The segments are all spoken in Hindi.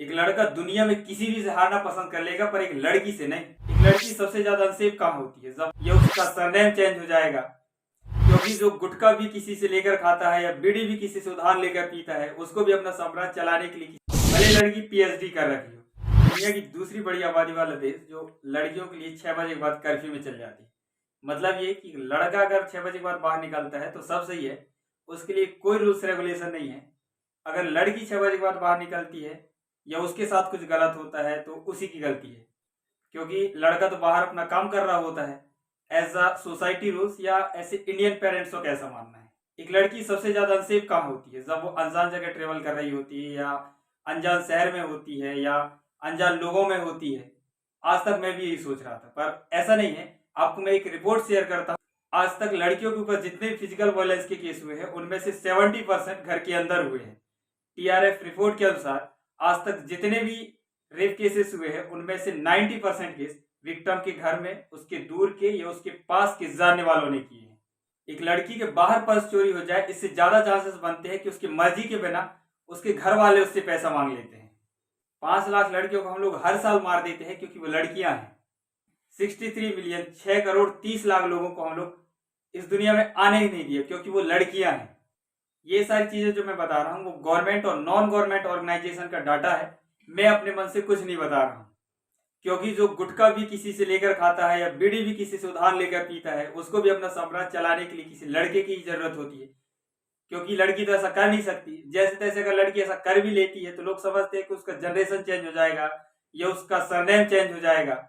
एक लड़का दुनिया में किसी भी से हारना पसंद कर लेगा, पर एक लड़की से नहीं। एक लड़की सबसे ज्यादा अनसेफ कहाँ होती है? जब ये उसका सरनेम चेंज हो जाएगा, क्योंकि जो गुटखा भी किसी से लेकर खाता है या बीड़ी भी किसी से उधार लेकर पीता है, उसको भी अपना साम्राज्य चलाने के लिए भले लड़की पीएचडी कर रही हो। दुनिया की दूसरी बड़ी आबादी वाला देश जो लड़कियों के लिए 6 बजे के बाद कर्फ्यू में चल जाती है। मतलब ये कि लड़का अगर 6 बजे के बाद बाहर निकलता है तो सब सही है, उसके लिए कोई रूल्स रेगुलेशन नहीं है। अगर लड़की 6 बजे के बाद बाहर निकलती है या उसके साथ कुछ गलत होता है तो उसी की गलती है, क्योंकि लड़का तो बाहर अपना काम कर रहा होता है। एज अ सोसाइटी रूल्स या ऐसे इंडियन पेरेंट्स को कैसा मानना है? एक लड़की सबसे ज्यादा अनसेफ कहाँ होती है? जब वो अनजान जगह ट्रेवल कर रही होती है या अनजान शहर में होती है या अनजान लोगों में होती है। आज तक मैं भी यही सोच रहा था, पर ऐसा नहीं है। आपको मैं एक रिपोर्ट शेयर करता हूँ। आज तक लड़कियों के ऊपर जितने फिजिकल वायलेंस के केस हुए हैं, उनमें से 70% घर के अंदर हुए हैं। टीआरएफ रिपोर्ट के अनुसार आज तक जितने भी रेप केसेस हुए हैं, उनमें से 90% केस विक्टिम के घर में, उसके दूर के या उसके पास के जानने वालों ने किए हैं। एक लड़की के बाहर पर्स चोरी हो जाए, इससे ज्यादा चांसेस बनते हैं कि उसकी मर्जी के बिना उसके घर वाले उससे पैसा मांग लेते हैं। 5 लाख लड़कियों को हम लोग हर साल मार देते हैं क्योंकि वो लड़कियां हैं। 63 मिलियन 6 करोड़ 30 लाख लोगों को हम लोग इस दुनिया में आने ही नहीं दिया क्योंकि वो लड़कियां हैं। ये सारी चीजें जो मैं बता रहा हूँ वो गवर्नमेंट और नॉन गवर्नमेंट ऑर्गेनाइजेशन का डाटा है। मैं अपने मन से कुछ नहीं बता रहा हूँ, क्योंकि जो गुटखा भी किसी से लेकर खाता है या बीड़ी भी किसी से उधार लेकर पीता है, उसको भी अपना साम्राज्य चलाने के लिए किसी लड़के की जरूरत होती है, क्योंकि लड़की तो ऐसा कर नहीं सकती। जैसे तैसे अगर लड़की ऐसा कर भी लेती है तो लोग समझते हैं कि उसका जनरेशन चेंज हो जाएगा या उसका सरनेम चेंज हो जाएगा।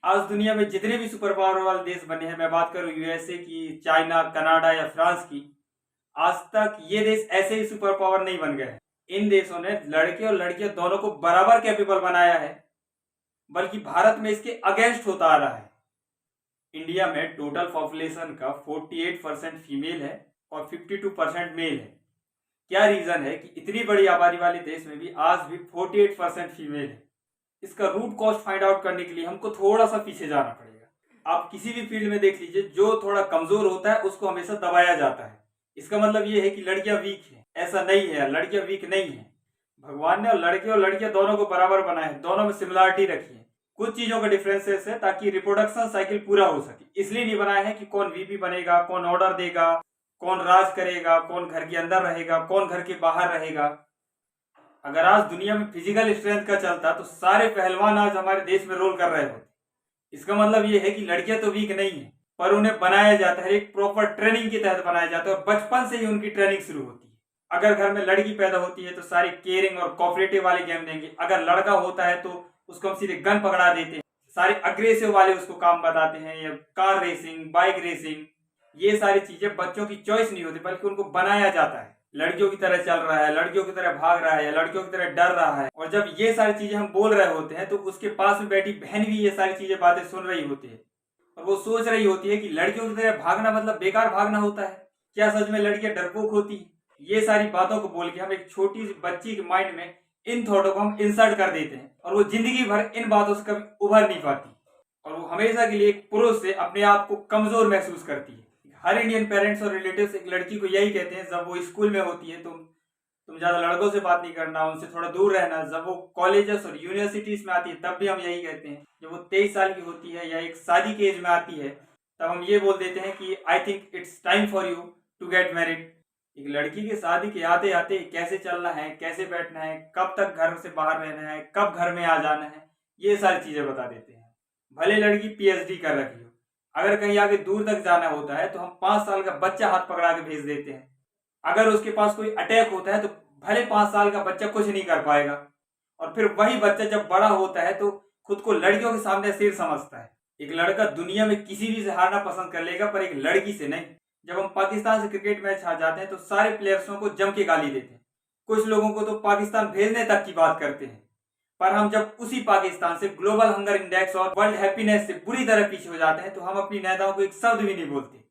आज दुनिया में जितने भी सुपर पावर वाले देश बने हैं, मैं बात करूं यूएसए की, चाइना, कनाडा या फ्रांस की, आज तक ये देश ऐसे ही सुपर पावर नहीं बन गए हैं। इन देशों ने लड़के और लड़कियां दोनों को बराबर कैपेबल बनाया है, बल्कि भारत में इसके अगेंस्ट होता आ रहा है। इंडिया में टोटल पॉपुलेशन का 48% फीमेल है और 52% मेल है। क्या रीजन है कि इतनी बड़ी आबादी वाले देश में भी आज भी 48% फीमेल है? इसका रूट कॉज फाइंड आउट करने के लिए हमको थोड़ा सा पीछे जाना पड़ेगा। आप किसी भी फील्ड में देख लीजिए, जो थोड़ा कमजोर होता है उसको हमेशा दबाया जाता है। इसका मतलब ये है कि लड़कियां वीक है? ऐसा नहीं है, लड़कियां वीक नहीं है। भगवान ने लड़के और लड़कियां दोनों को बराबर बनाया है, दोनों में सिमिलरिटी रखी है। कुछ चीजों का डिफरेंसेस है ताकि रिप्रोडक्शन साइकिल पूरा हो सके। इसलिए नहीं बनाया है कि कौन वीपी बनेगा, कौन ऑर्डर देगा, कौन राज करेगा, कौन घर के अंदर रहेगा, कौन घर के बाहर रहेगा। अगर आज दुनिया में फिजिकल स्ट्रेंथ का चलता तो सारे पहलवान आज हमारे देश में रोल कर रहे होते। इसका मतलब ये है कि लड़कियां तो वीक नहीं है, पर उन्हें बनाया जाता है, एक प्रॉपर ट्रेनिंग के तहत बनाया जाता है और बचपन से ही उनकी ट्रेनिंग शुरू होती है। अगर घर में लड़की पैदा होती है तो सारे केयरिंग और कोऑपरेटिव वाले गेम देंगे। अगर लड़का होता है तो उसको हम सीधे गन पकड़ा देते हैं, सारे अग्रेसिव वाले उसको काम बताते हैं, या कार रेसिंग, बाइक रेसिंग। ये सारी चीजें बच्चों की चॉइस नहीं होती, बल्कि उनको बनाया जाता है। लड़कियों की तरह चल रहा है, लड़कियों की तरह भाग रहा है या लड़कियों की तरह डर रहा है। और जब ये सारी चीजें हम बोल रहे होते हैं तो उसके पास में बैठी बहन भी ये सारी चीजें बातें सुन रही होती है और वो सोच रही होती है कि लड़कियों की तरह भागना मतलब बेकार भागना होता है। क्या सच में लड़कियां डरपोक होती है? ये सारी बातों को बोल के हम एक छोटी सी बच्ची के माइंड में इन थॉटों को हम इंसर्ट कर देते हैं और वो जिंदगी भर इन बातों से कभी उभर नहीं पाती और वो हमेशा के लिए एक पुरुष से अपने आप को कमजोर महसूस करती है। हर इंडियन पेरेंट्स और रिलेटिव्स एक लड़की को यही कहते हैं जब वो स्कूल में होती है, तुम ज्यादा लड़कों से बात नहीं करना, उनसे थोड़ा दूर रहना। जब वो कॉलेजेस और यूनिवर्सिटीज में आती है तब भी हम यही कहते हैं। जब वो 23 साल की होती है या एक शादी के एज में आती है तब हम ये बोल देते हैं कि I think it's time for you to get married. एक लड़की के शादी के आते आते कैसे चलना है, कैसे बैठना है, कब तक घर से बाहर रहना है, कब घर में आ जाना है, ये सारी चीजें बता देते हैं। भले लड़की पीएचडी कर रखी हो, अगर कहीं आगे दूर तक जाना होता है तो हम 5 साल का बच्चा हाथ पकड़ा के भेज देते हैं। अगर उसके पास कोई अटैक होता है तो भले 5 साल का बच्चा कुछ नहीं कर पाएगा और फिर वही बच्चा जब बड़ा होता है तो खुद को लड़कियों के सामने सिर समझता है। एक लड़का दुनिया में किसी भी से हारना पसंद कर लेगा, पर एक लड़की से नहीं। जब हम पाकिस्तान से क्रिकेट मैच हार जाते हैं तो सारे प्लेयर्सों को जम के गाली देते हैं, कुछ लोगों को तो पाकिस्तान भेजने तक की बात करते हैं। पर हम जब उसी पाकिस्तान से ग्लोबल हंगर इंडेक्स और वर्ल्ड हैप्पीनेस से बुरी तरह पीछे हो जाते हैं तो हम अपनी नेताओं को एक शब्द भी नहीं बोलते।